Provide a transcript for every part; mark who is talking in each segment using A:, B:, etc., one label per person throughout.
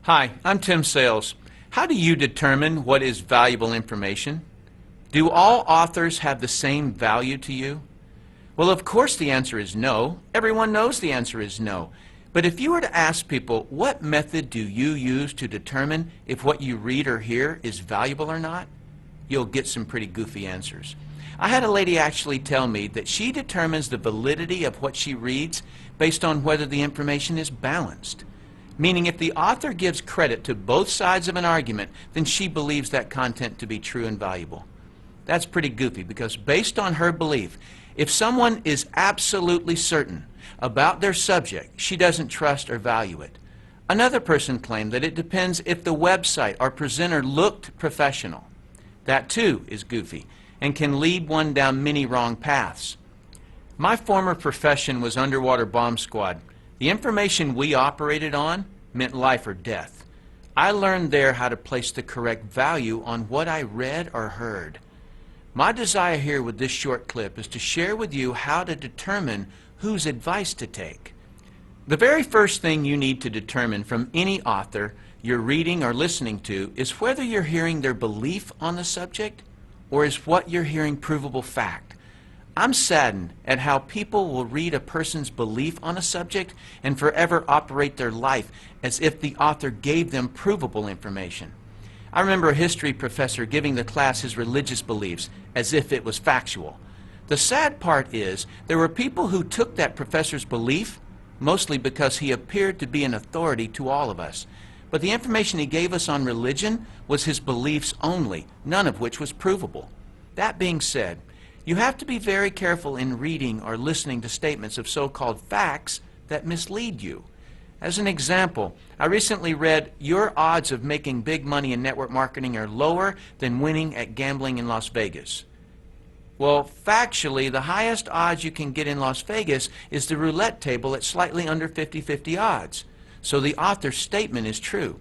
A: Hi, I'm Tim Sales. How do you determine what is valuable information? Do all authors have the same value to you? Well, of course the answer is no. Everyone knows the answer is no. But if you were to ask people, what method do you use to determine if what you read or hear is valuable or not? You'll get some pretty goofy answers. I had a lady actually tell me that she determines the validity of what she reads based on whether the information is balanced. Meaning if the author gives credit to both sides of an argument, then she believes that content to be true and valuable. That's pretty goofy because based on her belief, if someone is absolutely certain about their subject, she doesn't trust or value it. Another person claimed that it depends if the website or presenter looked professional. That too is goofy and can lead one down many wrong paths. My former profession was underwater bomb squad. The information we operated on meant life or death. I learned there how to place the correct value on what I read or heard. My desire here with this short clip is to share with you how to determine whose advice to take. The very first thing you need to determine from any author you're reading or listening to is whether you're hearing their belief on the subject or is what you're hearing provable fact. I'm saddened at how people will read a person's belief on a subject and forever operate their life as if the author gave them provable information. I remember a history professor giving the class his religious beliefs as if it was factual. The sad part is there were people who took that professor's belief mostly because he appeared to be an authority to all of us. But the information he gave us on religion was his beliefs only, none of which was provable. That being said, you have to be very careful in reading or listening to statements of so-called facts that mislead you. As an example, I recently read, your odds of making big money in network marketing are lower than winning at gambling in Las Vegas. Well, factually, the highest odds you can get in Las Vegas is the roulette table at slightly under 50-50 odds. So the author's statement is true.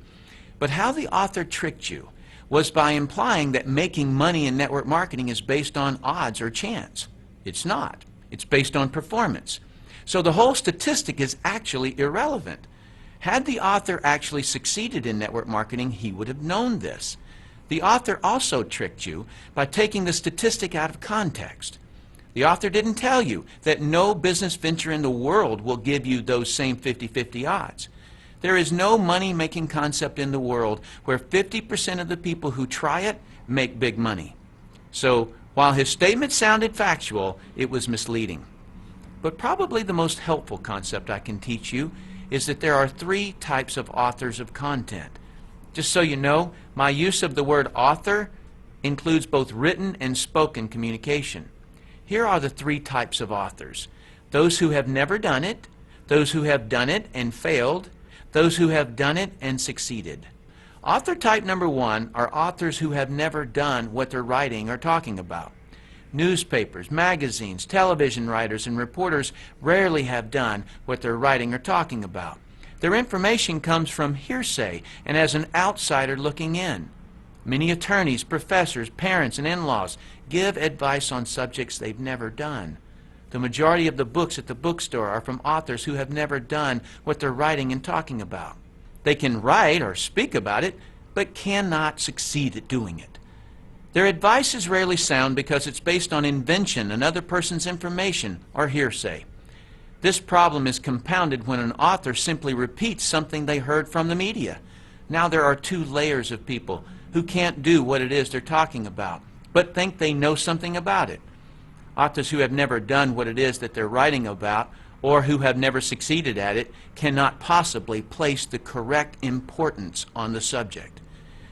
A: But how the author tricked you was by implying that making money in network marketing is based on odds or chance. It's not. It's based on performance. So the whole statistic is actually irrelevant. Had the author actually succeeded in network marketing, he would have known this. The author also tricked you by taking the statistic out of context. The author didn't tell you that no business venture in the world will give you those same 50-50 odds. There is no money-making concept in the world where 50% of the people who try it make big money. So while his statement sounded factual, it was misleading. But probably the most helpful concept I can teach you is that there are three types of authors of content. Just so you know, my use of the word author includes both written and spoken communication. Here are the three types of authors: those who have never done it, those who have done it and failed, those who have done it and succeeded. Author type number one are authors who have never done what they're writing or talking about. Newspapers, magazines, television writers, and reporters rarely have done what they're writing or talking about. Their information comes from hearsay and as an outsider looking in. Many attorneys, professors, parents, and in-laws give advice on subjects they've never done. The majority of the books at the bookstore are from authors who have never done what they're writing and talking about. They can write or speak about it, but cannot succeed at doing it. Their advice is rarely sound because it's based on invention, another person's information, or hearsay. This problem is compounded when an author simply repeats something they heard from the media. Now there are two layers of people who can't do what it is they're talking about, but think they know something about it. Authors who have never done what it is that they're writing about or who have never succeeded at it cannot possibly place the correct importance on the subject.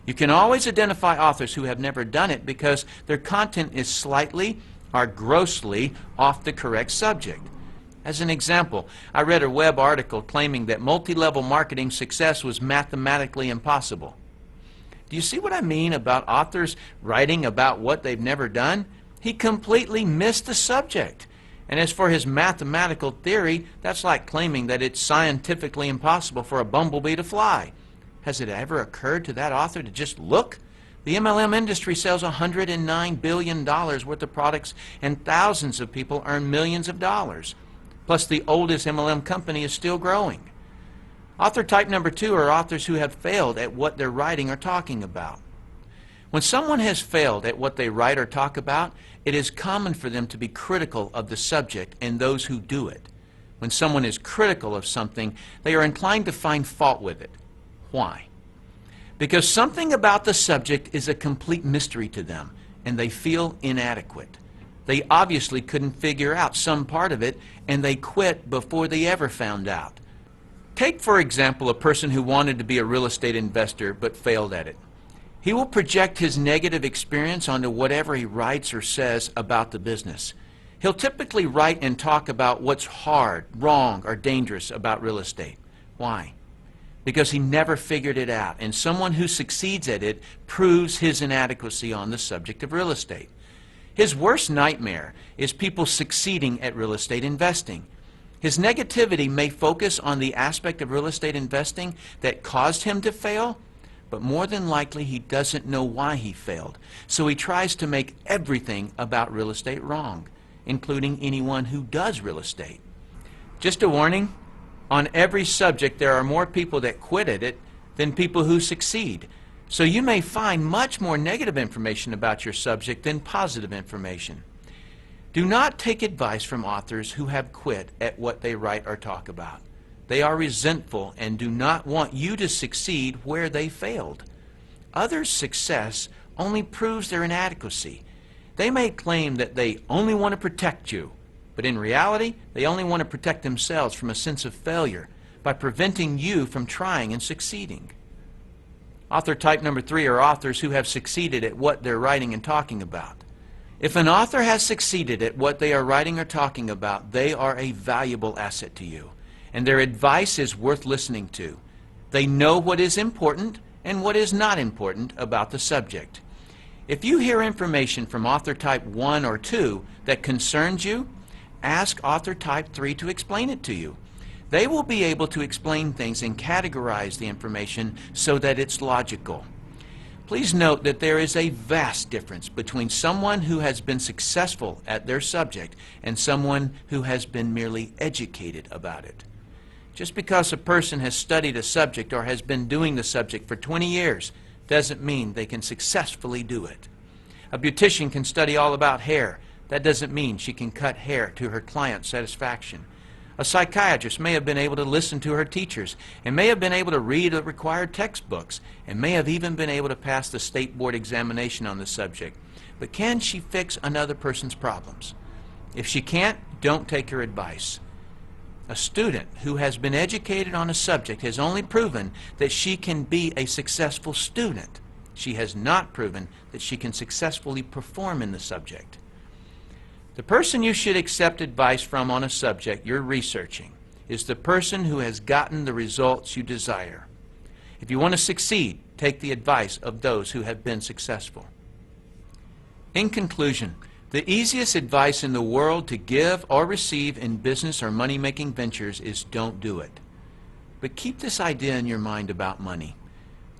A: You can always identify authors who have never done it because their content is slightly or grossly off the correct subject. As an example, I read a web article claiming that multi-level marketing success was mathematically impossible. Do you see what I mean about authors writing about what they've never done? He completely missed the subject. And as for his mathematical theory, that's like claiming that it's scientifically impossible for a bumblebee to fly. Has it ever occurred to that author to just look? The MLM industry sells $109 billion worth of products and thousands of people earn millions of dollars. Plus the oldest MLM company is still growing. Author type number 2 are authors who have failed at what they're writing or talking about. When someone has failed at what they write or talk about, it is common for them to be critical of the subject and those who do it. When someone is critical of something, they are inclined to find fault with it. Why? Because something about the subject is a complete mystery to them, and they feel inadequate. They obviously couldn't figure out some part of it, and they quit before they ever found out. Take, for example, a person who wanted to be a real estate investor but failed at it. He will project his negative experience onto whatever he writes or says about the business. He'll typically write and talk about what's hard, wrong, or dangerous about real estate. Why? Because he never figured it out, and someone who succeeds at it proves his inadequacy on the subject of real estate. His worst nightmare is people succeeding at real estate investing. His negativity may focus on the aspect of real estate investing that caused him to fail, but more than likely he doesn't know why he failed. So he tries to make everything about real estate wrong, including anyone who does real estate. Just a warning, on every subject there are more people that quit at it than people who succeed. So you may find much more negative information about your subject than positive information. Do not take advice from authors who have quit at what they write or talk about. They are resentful and do not want you to succeed where they failed. Others' success only proves their inadequacy. They may claim that they only want to protect you, but in reality, they only want to protect themselves from a sense of failure by preventing you from trying and succeeding. Author type number 3 are authors who have succeeded at what they're writing and talking about. If an author has succeeded at what they are writing or talking about, they are a valuable asset to you, and their advice is worth listening to. They know what is important and what is not important about the subject. If you hear information from author type 1 or 2 that concerns you, ask author type 3 to explain it to you. They will be able to explain things and categorize the information so that it's logical. Please note that there is a vast difference between someone who has been successful at their subject and someone who has been merely educated about it. Just because a person has studied a subject or has been doing the subject for 20 years doesn't mean they can successfully do it. A beautician can study all about hair. That doesn't mean she can cut hair to her client's satisfaction. A psychiatrist may have been able to listen to her teachers and may have been able to read the required textbooks and may have even been able to pass the state board examination on the subject. But can she fix another person's problems? If she can't, don't take her advice. A student who has been educated on a subject has only proven that she can be a successful student. She has not proven that she can successfully perform in the subject. The person you should accept advice from on a subject you're researching is the person who has gotten the results you desire. If you want to succeed, take the advice of those who have been successful. In conclusion, the easiest advice in the world to give or receive in business or money-making ventures is don't do it. But keep this idea in your mind about money.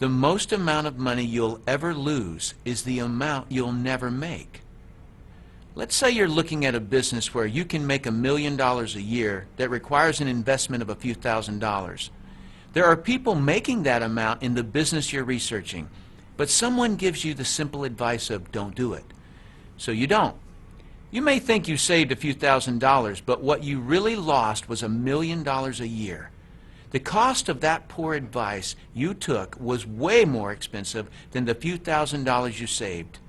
A: The most amount of money you'll ever lose is the amount you'll never make. Let's say you're looking at a business where you can make $1 million a year that requires an investment of a few $1,000s. There are people making that amount in the business you're researching, but someone gives you the simple advice of don't do it. So you don't. You may think you saved a few $1,000s, but what you really lost was $1 million a year. The cost of that poor advice you took was way more expensive than the few $1,000s you saved.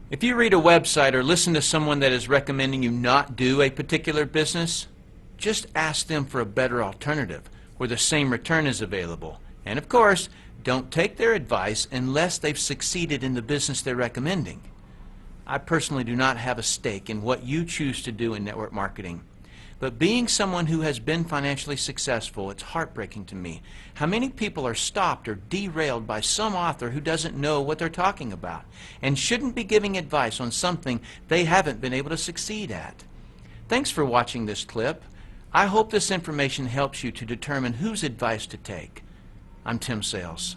A: If you read a website or listen to someone that is recommending you not do a particular business, just ask them for a better alternative where the same return is available. And of course, don't take their advice unless they've succeeded in the business they're recommending. I personally do not have a stake in what you choose to do in network marketing. But being someone who has been financially successful, it's heartbreaking to me how many people are stopped or derailed by some author who doesn't know what they're talking about and shouldn't be giving advice on something they haven't been able to succeed at. Thanks for watching this clip. I hope this information helps you to determine whose advice to take. I'm Tim Sales.